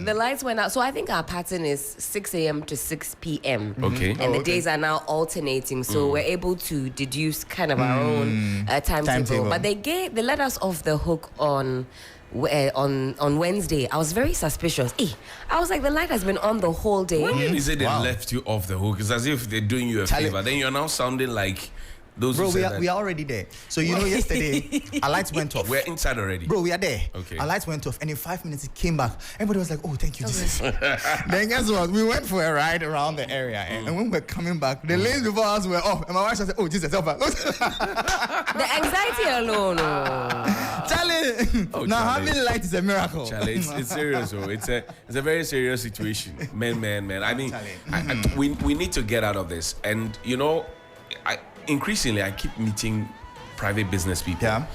the lights went out. So I think our pattern is 6 a.m. to 6 p.m. Okay. And the days are now alternating. So we're able to deduce kind of our own timetable. But they let us off the hook on Wednesday. I was very suspicious. I was like, the light has been on the whole day. When you say they left you off the hook, it's as if they're doing you a favor. Then you're now sounding like those bro, who we are already there. So yesterday our lights went off. We're inside already. Bro, we are there. Okay. Our lights went off, and in 5 minutes it came back. Everybody was like, "Oh, thank you, Jesus." Then guess what? We went for a ride around the area, and when we're coming back, the lanes before us were off, and my wife said, "Oh, Jesus, help us." The anxiety alone. Charlie, now having light is a miracle. Charlie, it's serious. It's a very serious situation. Man. I mean, we need to get out of this, and increasingly, I keep meeting private business people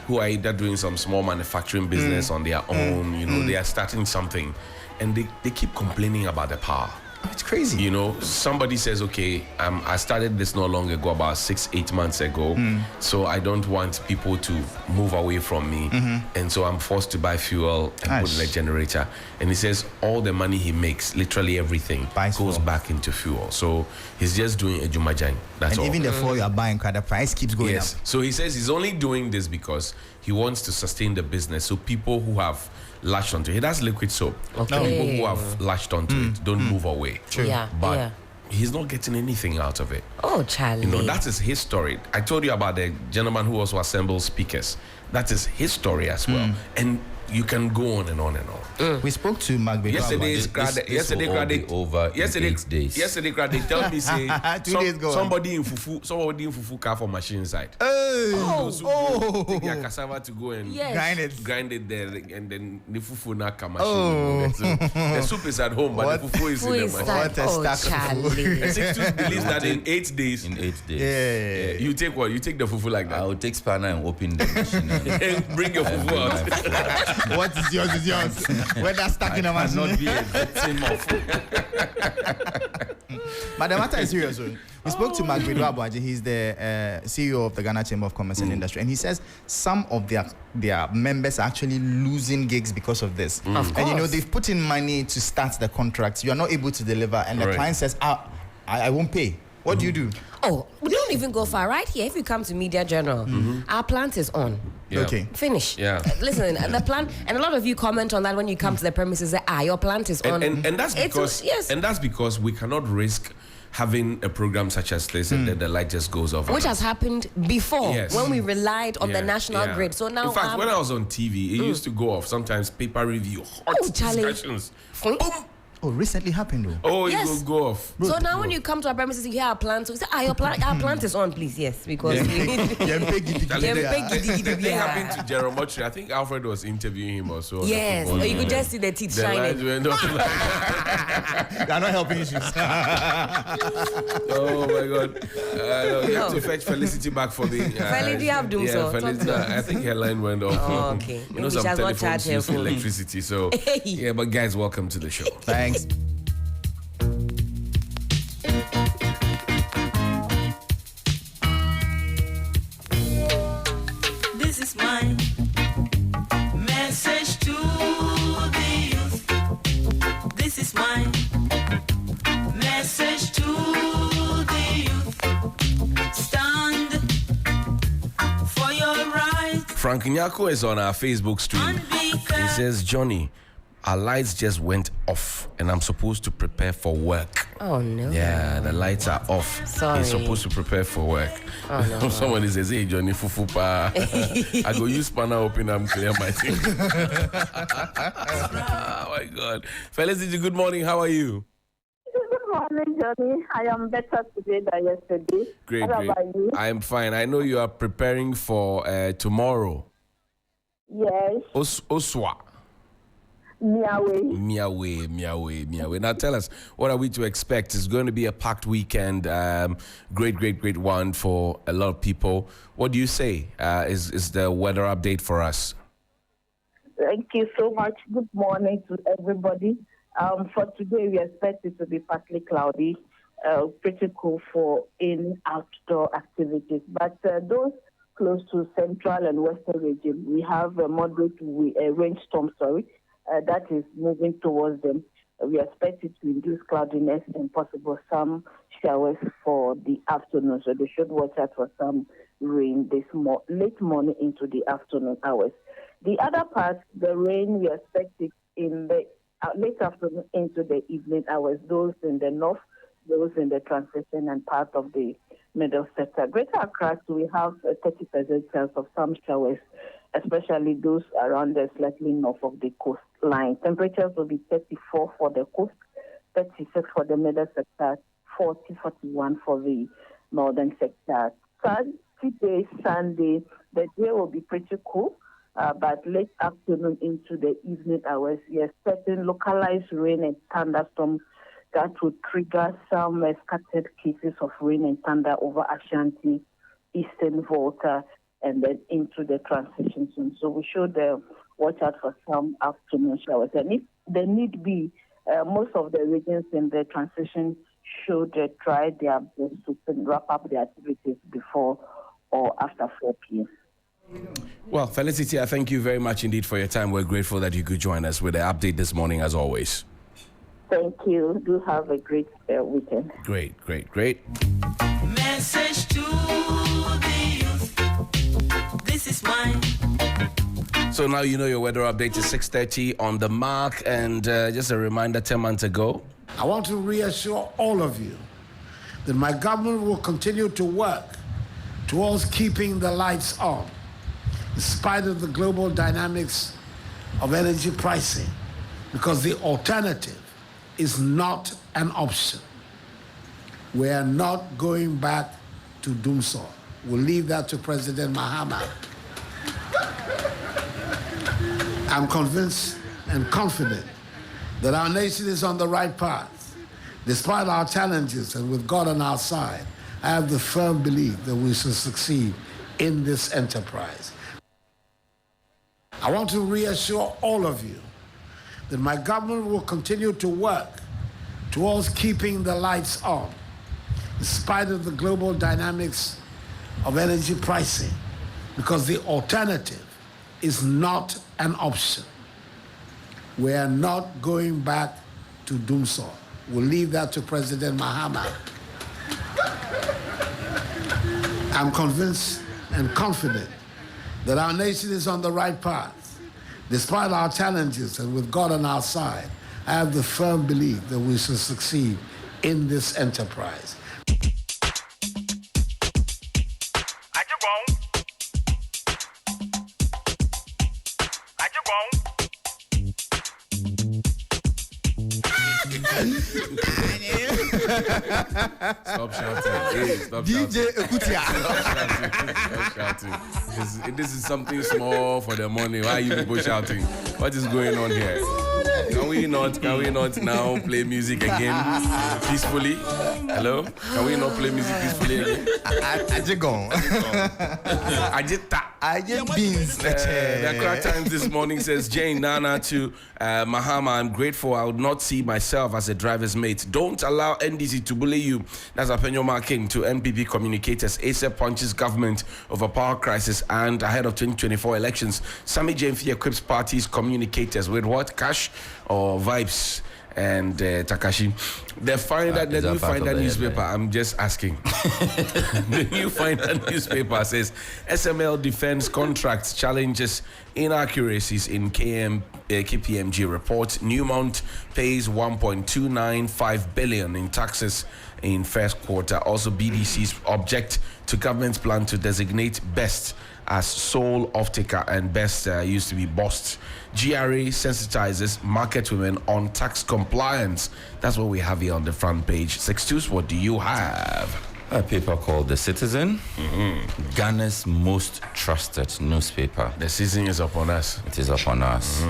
who are either doing some small manufacturing business on their own. They are starting something, and they keep complaining about the power. It's crazy. Somebody says, okay, I started this not long ago, about 6-8 months ago. So I don't want people to move away from me. And so I'm forced to buy fuel and put in a generator. And he says all the money he makes, literally everything, goes back into fuel. So he's just doing a jumajang. That's all. And even the fuel you are buying, the price keeps going up. So he says he's only doing this because he wants to sustain the business. So people who have latched onto it, that's liquid soap. Okay. People who have latched onto it don't move away. True. Yeah. But he's not getting anything out of it. Oh, Charlie. That is his story. I told you about the gentleman who also assembles speakers. That is his story as well. And you can go on and on and on. We spoke to Mark Yesterday, over 8 days. Yesterday, they tell me say 2 days gone. somebody in fufu car for machine inside. Take their cassava to go and grind it there, and then the fufu na ka machine. The soup is at home, but the fufu is in the machine. What a stack of food. And Sixtus believes that in 8 days. You take what? You take the fufu like that. I will take spanner and open the machine and bring your fufu out. What is yours is yours. Whether stuck in a machine. Not be a victim of. But the matter is serious. We spoke to Mark Abuaji. He's the CEO of the Ghana Chamber of Commerce and Industry, and he says some of their members are actually losing gigs because of this. Of course. And they've put in money to start the contracts. You are not able to deliver, and the client says, I won't pay. What do you do? Oh, we don't even go far. Right here, if you come to Media General, our plant is on. Yeah. Okay. Finish. Yeah. Listen, the plant, and a lot of you comment on that when you come to the premises, say, your plant is on. And that's because we cannot risk having a program such as this and then the light just goes off. Which has happened before when we relied on the national grid. So now, in fact, when I was on TV, it used to go off sometimes. Paper review, hot discussions. Boom. Oh, recently happened though. Oh, it will go off. So now when you come to our premises, you hear our plant. So we say, our plant is on, please. Yes, because we need The thing happened to Jerome Motri. I think Alfred was interviewing him also. Yes, or you could just see the teeth shining. They're not helping issues. Oh my God. You have to fetch Felicity back for me. Felicity have done so. Felicity, I think her line went off. Oh, okay. Some telephones use electricity. So, but guys, welcome to the show. Thanks. This is my message to the youth. This is my message to the youth. Stand for your right. Frank Nyako is on our Facebook stream. He says, Johnnie, our lights just went off and I'm supposed to prepare for work. Oh no. Yeah, the lights are off. Sorry. He's supposed to prepare for work. Oh, no. Someone says, hey Johnny, fufu pa. I go use spanner open and clear my thing. Oh my God. Felicity, good morning. How are you? Good morning, Johnnie. I am better today than yesterday. Great. How about you? I am fine. I know you are preparing for tomorrow. Yes. Oswa. Miawe. Now tell us, what are we to expect? It's going to be a packed weekend. Great one for a lot of people. What do you say is the weather update for us? Thank you so much. Good morning to everybody. For today, we expect it to be partly cloudy, pretty cool for in-outdoor activities. But those close to central and western region, we have a moderate rainstorm, that is moving towards them. We expect it to induce cloudiness and possible some showers for the afternoon. So they should watch out for some rain this late morning into the afternoon hours. The other part, the rain, we expect it in the late afternoon into the evening hours. Those in the north, those in the transition and part of the middle sector. Greater Accra, we have a 30% chance of some showers, especially those around the slightly north of the coastline. Temperatures will be 34 for the coast, 36 for the middle sector, 40, 41 for the northern sector. Saturday, Sunday, the day will be pretty cool, but late afternoon into the evening hours, we are expecting localized rain and thunderstorms that would trigger some scattered cases of rain and thunder over Ashanti, Eastern Volta, and then into the transition zone. So we should watch out for some afternoon showers. And if there need be, most of the regions in the transition should try their best to wrap up their activities before or after 4 p.m. Well, Felicity, I thank you very much indeed for your time. We're grateful that you could join us with the update this morning, as always. Thank you. Do have a great weekend. Great. Message to the youth. This is mine. So now you know your weather update is 6:30 on the mark. And just a reminder, 10 months ago, I want to reassure all of you that my government will continue to work towards keeping the lights on, in spite of the global dynamics of energy pricing, because the alternative is not an option. We are not going back to doomsday. We'll leave that to President Mahama. I'm convinced and confident that our nation is on the right path. Despite our challenges and with God on our side, I have the firm belief that we shall succeed in this enterprise. I want to reassure all of you that my government will continue to work towards keeping the lights on, in spite of the global dynamics of energy pricing, because the alternative is not an option. We are not going back to doomsday. We'll leave that to President Mahama. I'm convinced and confident that our nation is on the right path. Despite our challenges and with God on our side, I have the firm belief that we shall succeed in this enterprise. Stop shouting. Hey, stop DJ Ekutia. Stop shouting. This is something small for the money. Why are you people shouting? What is going on here? Can we not now play music again peacefully? Hello? Can we not play music peacefully again? Ajit beans. The Accra Times this morning says, Jane Nana to Mahama, I'm grateful. I would not see myself as a driver's mate. Don't allow NDC to bully you. That's Apenyo King to NPP communicators. ASAP punches government over power crisis and ahead of 2024 elections. Sammy Jemfi equips parties communicators with what? Cash or vibes? And Takashi, the new find newspaper. I'm just asking. The new find newspaper says SML defense contracts challenges inaccuracies in KPMG report. Newmont pays 1.295 billion in taxes in first quarter. Also, BDCs object to government's plan to designate Best as sole off-taker and Best used to be Bost. GRA sensitizes market women on tax compliance. That's what we have here on the front page. Sixtus, what do you have? A paper called The Citizen, Ghana's most trusted newspaper. The season is upon us. It is upon us.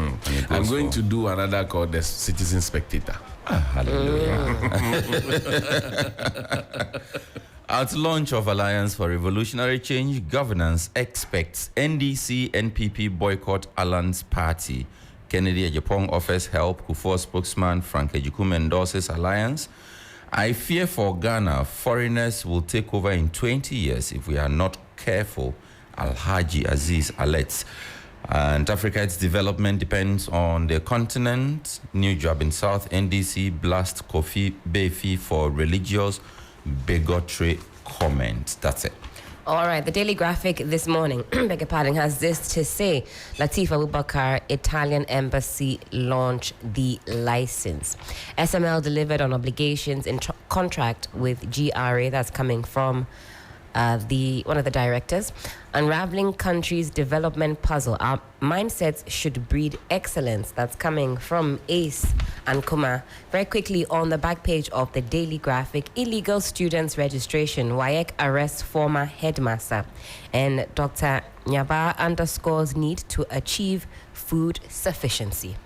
I'm going to do another called The Citizen Spectator. Hallelujah. At launch of Alliance for Revolutionary Change, governance expects NDC NPP boycott Alan's party. Kennedy Ejapong offers help. Kufuor spokesman Frank Ejikume endorses alliance. I fear for Ghana, foreigners will take over in 20 years if we are not careful, Alhaji Aziz alerts. And Africa, its development depends on the continent. New job in South. NDC blast Kofi Befi for religious bigotry comments. That's it. All right, the Daily Graphic this morning, beg your pardon, has this to say: Latif Abubakar, Italian Embassy launch the license. SML delivered on obligations in contract with GRA. That's coming from one of the directors. Unraveling country's development puzzle. Our mindsets should breed excellence. That's coming from Ace and Kuma. Very quickly, on the back page of the Daily Graphic, illegal students registration. WAEC arrests former headmaster. And Dr. Nyaba underscores need to achieve food sufficiency.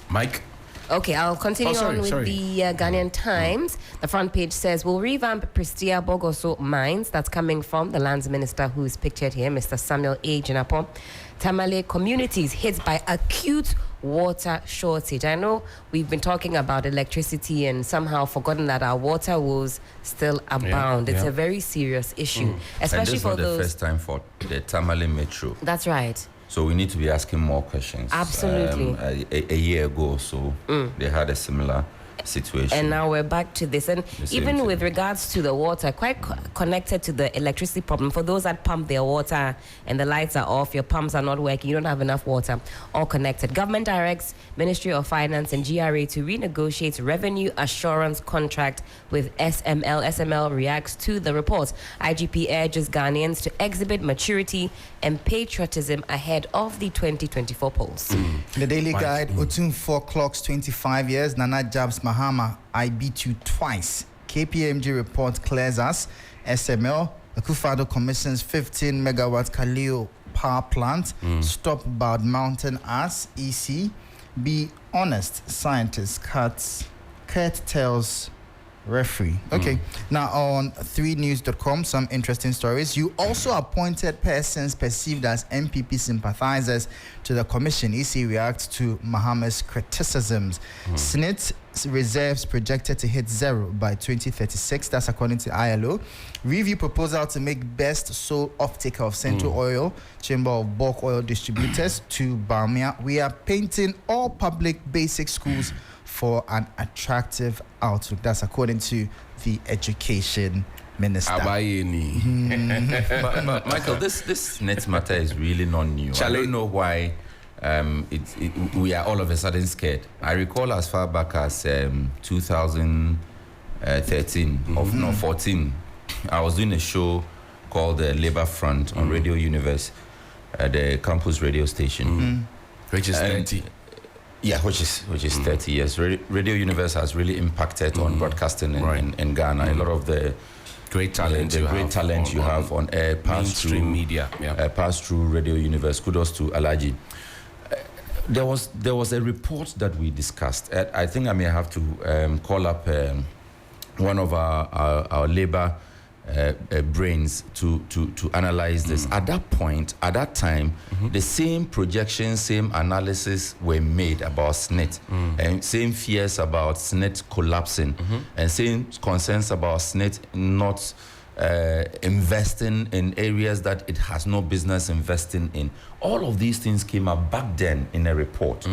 Mike? Okay, I'll continue on with the Ghanaian Times. The front page says, we'll revamp Prestia Bogoso mines. That's coming from the lands minister who is pictured here, Mr. Samuel A. Jinapo. Tamale communities hit by acute water shortage. I know we've been talking about electricity and somehow forgotten that our water woes still abound. It's a very serious issue, especially and this for not those. the first time for the Tamale Metro. That's right. So we need to be asking more questions. Absolutely. A year ago or so, they had a similar situation. And now we're back to this. And even with regards to the water, quite connected to the electricity problem. For those that pump their water and the lights are off, your pumps are not working, you don't have enough water, all connected. Government directs Ministry of Finance and GRA to renegotiate revenue assurance contract with SML. SML reacts to the report. IGP urges Ghanaians to exhibit maturity and patriotism ahead of the 2024 polls. The Daily Guide, Otun 4 clocks 25 years. Nana Jabs Mahama, I beat you twice. KPMG report clears us. SML, Akufo-Addo commissions 15 megawatt Kaleo power plant. Stop bad mountain ass. EC. Be honest, scientists curtails referee. Okay. Now on 3news.com, some interesting stories. You also appointed persons perceived as MPP sympathizers to the commission. EC reacts to Mahama's criticisms. SNIT reserves projected to hit zero by 2036. That's according to ILO. Review proposal to make best sole off-taker of Central Oil, Chamber of Bulk Oil Distributors to Bamia. We are painting all public basic schools for an attractive outlook. That's according to the education minister. But Michael, this net matter is really not new. I don't know why we are all of a sudden scared. I recall as far back as 2013 or 14, I was doing a show called the Labour Front on Radio Universe, the campus radio station, which is 30. Yeah, which is 30 years. Radio Universe has really impacted on broadcasting in Ghana. A lot of the great talent you have on air pass through media, pass through Radio Universe. Kudos to Alaji. There was a report that we discussed. I think I may have to call up one of our labor brains to analyze this. At that point, at that time, the same projections, same analysis were made about SNIT, and same fears about SNIT collapsing, and same concerns about SNIT not investing in areas that it has no business investing in. All of these things came up back then in a report,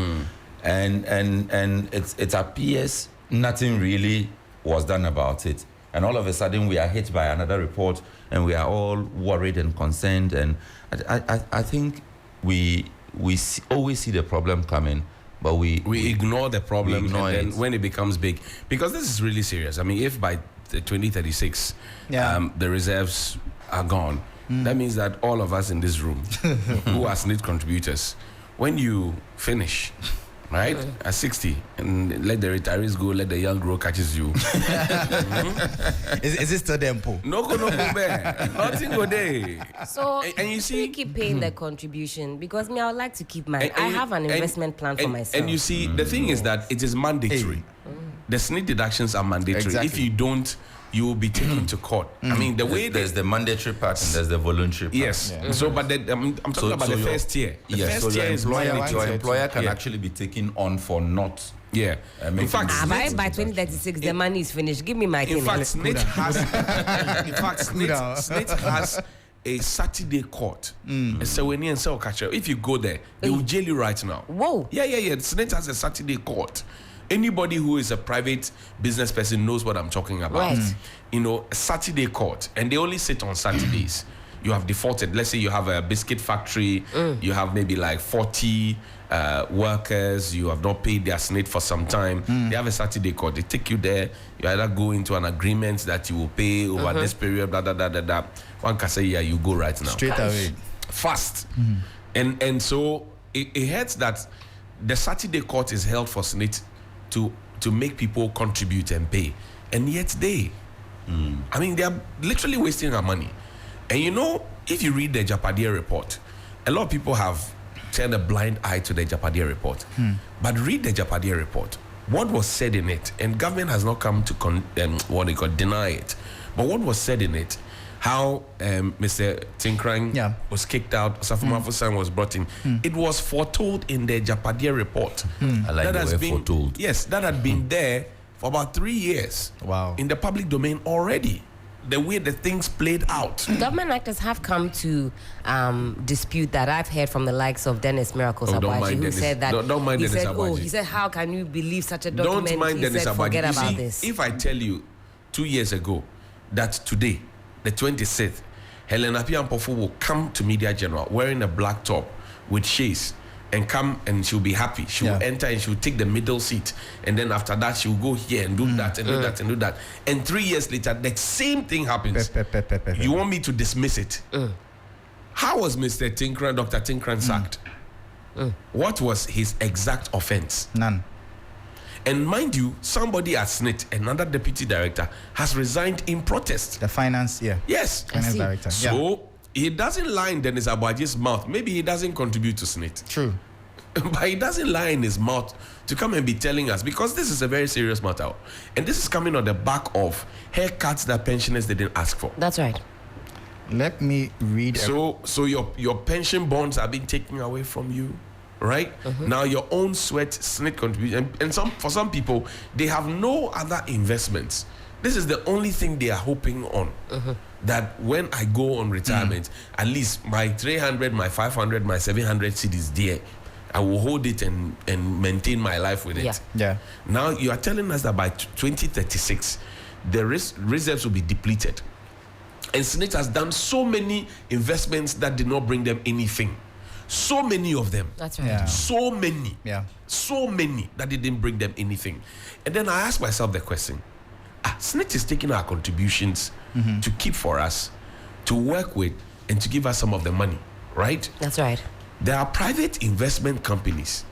and it appears nothing really was done about it. And all of a sudden, we are hit by another report, and we are all worried and concerned. And I think we always see the problem coming, but we ignore the problem, ignore and it. then when it becomes big, because this is really serious. I mean, if by 2036, the reserves are gone, that means that all of us in this room, who are SNIT contributors, when you finish, right, at 60, and let the retirees go, let the young grow catches you. Is it still Dempo? No, man. Nothing go there. So, and you see, keep paying the contribution, because me, I would like to keep mine. I have an investment plan for myself. And you see, the thing is that it is mandatory. The SNIT deductions are mandatory. Exactly. If you don't, you will be taken to court. I mean, the way there's the mandatory part and there's the voluntary part. Yes. So, but I'm talking about the first year. The Yes, first so year is your mandatory. employer can actually be taken on for not. Yeah. In fact, by 2036, the money is finished. Give me my SNIT has a Saturday court. So when you say if you go there, they will jail you right now. Whoa. Yeah. The Senate has a Saturday court. Anybody who is a private business person knows what I'm talking about. Right. You know, a Saturday court, and they only sit on Saturdays. You have defaulted. Let's say you have a biscuit factory. You have maybe like 40 workers. You have not paid their SNIT for some time. They have a Saturday court. They take you there. You either go into an agreement that you will pay over this period. Blah, blah, blah, blah, blah. One can say, yeah, you go right now. Straight away. Fast. And so it hurts that the Saturday court is held for SNIT to make people contribute and pay. And yet they are literally wasting our money. And you know, if you read the Japadia report, a lot of people have turned a blind eye to the Japadia report. But read the Japadia report. What was said in it, and government has not come to deny it, but what was said in it, how Mr. Tinkrang was kicked out, Safumafu San was brought in. It was foretold in the Japadia report. I like that the way foretold. Yes, that had been there for about 3 years. Wow. In the public domain already. The way the things played out. Government actors have come to dispute that. I've heard from the likes of Dennis Miracles Abaji, who said that. Don't mind Dennis Abaji. He said, how can you believe such a document? Don't mind Dennis Abaji. Forget about see, this. If I tell you 2 years ago that today, the 26th, Helen Apiampofu will come to Media General wearing a black top with shades and come and she'll be happy. She'll enter and she'll take the middle seat. And then after that, she'll go here and do that and do that and do that. And 3 years later, the same thing happens. You want me to dismiss it? How was Mr. Tinkran, Dr. Tinkran sacked? What was his exact offense? None. And mind you, somebody at SNIT, another deputy director, has resigned in protest. The finance, Yes. finance director. So he doesn't lie in Dennis Abaji's mouth. Maybe he doesn't contribute to SNIT. True. But he doesn't lie in his mouth to come and be telling us, because this is a very serious matter. And this is coming on the back of haircuts that pensioners didn't ask for. That's right. Let me read. So your pension bonds are being taken away from you, right? Now your own sweat, SNIT contribution, and for some people, they have no other investments. This is the only thing they are hoping on. That when I go on retirement, at least my 300, my 500, my 700 cedis there, I will hold it and maintain my life with it. Yeah. Now you are telling us that by 2036, the reserves will be depleted. And SNIT has done so many investments that did not bring them anything. So many of them. That's right. Yeah. So many. Yeah. So many that didn't bring them anything. And then I asked myself the question, SNIT is taking our contributions to keep for us, to work with, and to give us some of the money, right? That's right. There are private investment companies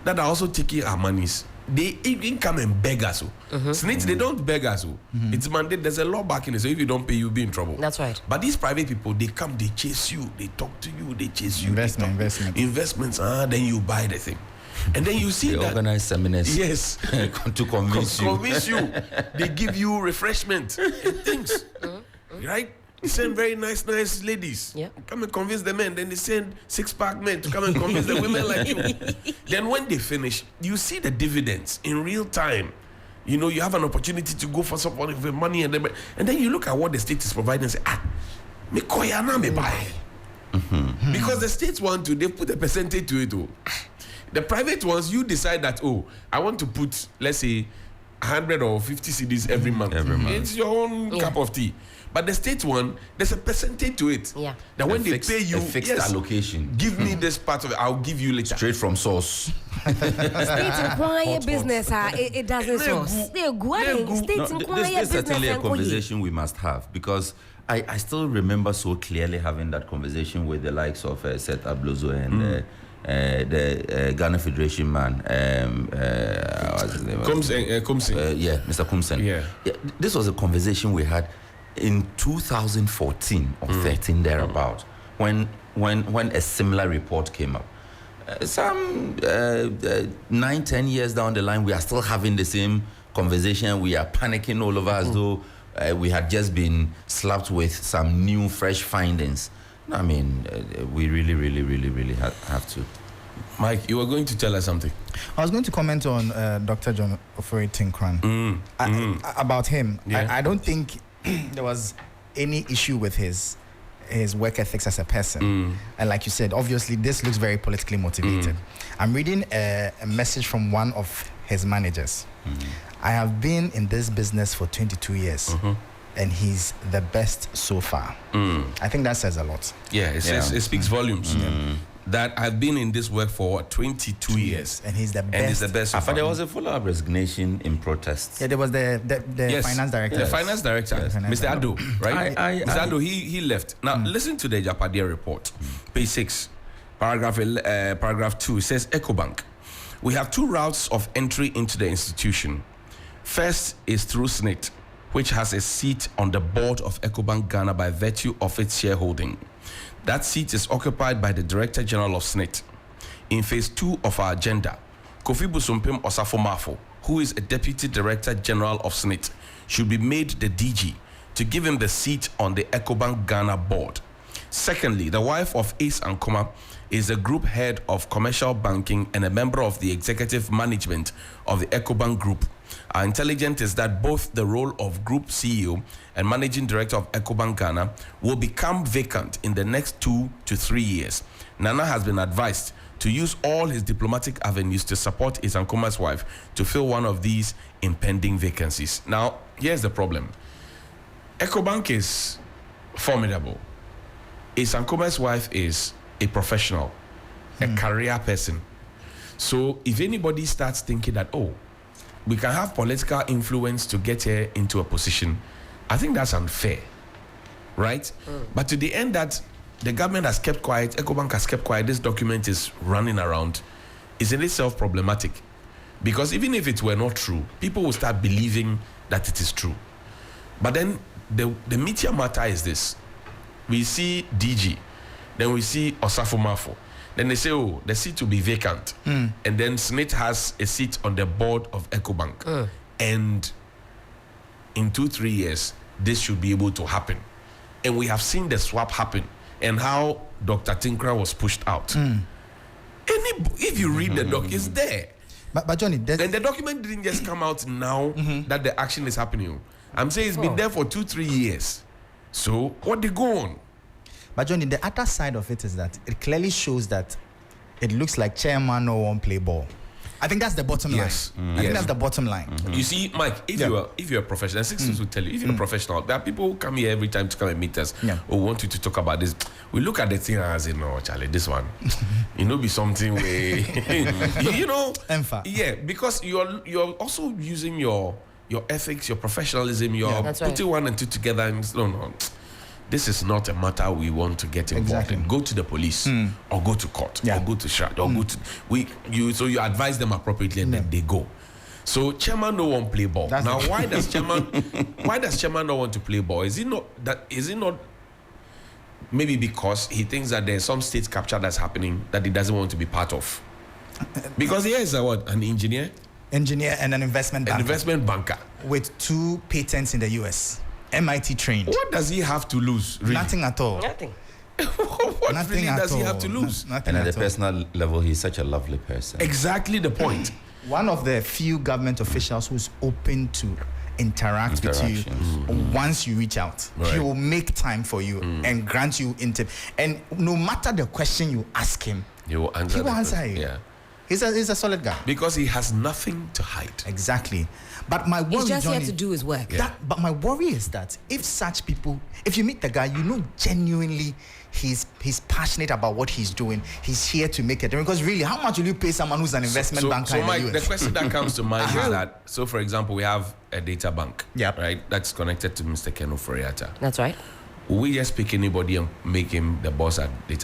that are also taking our monies. They even come and beg us. SNIT, they don't beg us. It's mandate. There's a law backing it. So if you don't pay, you'll be in trouble. That's right. But these private people, they come, they chase you, they talk to you, they chase you. Investments. Then you buy the thing. And then you see they that organize seminars. Yes. to convince you. Convince you. They give you refreshment and things. Right? They send very nice ladies. Yeah. Come and convince the men. Then they send 6-pack men to come and convince the women like you. Then when they finish, you see the dividends in real time. You know, you have an opportunity to go for some of the money and then you look at what the state is providing and say, me koyana me buy. Because the states want to, they put a percentage to it. The private ones, you decide that, I want to put, let's say, 100 or 50 cedis every month. It's your own cup of tea. But the state one, there's a percentage to it. Yeah. That when they pay you, a fixed allocation. Give me this part of it, I'll give you later. Straight from source. State inquire business, it doesn't source. They're good. State inquire This is business. certainly a conversation we must have, because I still remember so clearly having that conversation with the likes of Seth Ablozo and the Ghana Federation man, what's his name? Kumsin. Yeah, Mr. Kumsen. Yeah. This was a conversation we had in 2014 or 13 thereabout, when a similar report came up. Some 9-10 years down the line, we are still having the same conversation. We are panicking all over as though we had just been slapped with some new, fresh findings. I mean, we really have to. Mike, you were going to tell us something. I was going to comment on Dr. John Ofori Tinkran. About him. Yeah. I don't think there was any issue with his his work ethics as a person. And like you said, obviously this looks very politically motivated. I'm reading a message from one of his managers. I have been in this business for 22 years. And he's the best so far. I think that says a lot. Yeah, it speaks volumes. That I've been in this work for 22 years. And he's the best. And he's the best so far. But there was a follow-up resignation in protests. Yeah, there was the Yes, finance director. The finance director, Mr. Ado, right? Mr. Ado, he left. Now, listen to the Japadia report. Page 6, paragraph 2. It says, EcoBank. We have two routes of entry into the institution. First is through SNIT, which has a seat on the board of EcoBank Ghana by virtue of its shareholding. That seat is occupied by the Director General of SNIT. In phase 2 of our agenda, Kofi Busumpim Osafo-Mafo, who is a Deputy Director General of SNIT, should be made the DG to give him the seat on the EcoBank Ghana board. Secondly, the wife of Ace Ankoma is a group head of commercial banking and a member of the executive management of the EcoBank Group. Our intelligence is that both the role of Group CEO and Managing Director of EcoBank Ghana will become vacant in the next 2 to 3 years. Nana has been advised to use all his diplomatic avenues to support his Ankoma's wife to fill one of these impending vacancies. Now, here's the problem. EcoBank is formidable. His Ankoma's wife is a professional, a career person. So if anybody starts thinking that, oh, we can have political influence to get her into a position, I think that's unfair, right? But to the end that the government has kept quiet, EcoBank has kept quiet, this document is running around, is in itself problematic. Because even if it were not true, people will start believing that it is true. But then the meatier matter is this. We see DG, then we see Osafo-Mafo. Then they say, oh, the seat will be vacant. And then SNIT has a seat on the board of EcoBank. And in 2-3 years, this should be able to happen. And we have seen the swap happen and how Dr. Tinkra was pushed out. If you read the doc, it's there. But Johnny, and the document didn't just come out now that the action is happening. I'm saying it's been there for 2-3 years. So what they go on? But Johnny, the other side of it is that it clearly shows that it looks like chairman no one play ball. I think that's the bottom line. I think that's the bottom line. You see, Mike, if you're a professional, Sixtus will tell you, if you're a professional, there are people who come here every time to come and meet us or want you to talk about this. We look at the thing and say, no, Charlie, this one, be something where, yeah, because you're also using your ethics, your professionalism, you're putting one and two together and no. This is not a matter we want to get involved in. Go to the police or go to court or go to SHAD or go to so you advise them appropriately and then they go. So chairman no one play ball. Now why does chairman not want to play ball? Is it not maybe because he thinks that there's some state capture that's happening that he doesn't want to be part of? Because he is an engineer and an investment banker. An investment banker with 2 patents in the US. MIT trained. What does he have to lose? Really? Nothing at all. Nothing. What Nothing really does he have to lose? Nothing And at at the all. personal level, he's such a lovely person. Exactly the point. One of the few government officials who's open to interact with you once you reach out. Right. He will make time for you and grant you and no matter the question you ask him, He will answer you. Yeah. He's a solid guy. Because he has nothing to hide. Exactly. But my worry, He's just Johnny, here to do his work. But my worry is that if such people, if you meet the guy, genuinely he's passionate about what he's doing. He's here to make it. Because really, how much will you pay someone who's an investment banker so in Mike, the US? the question that comes to mind is that, so for example, we have a data bank, right? That's connected to Mr. Keno Foriata. That's right. Will we just pick anybody and make him the boss at data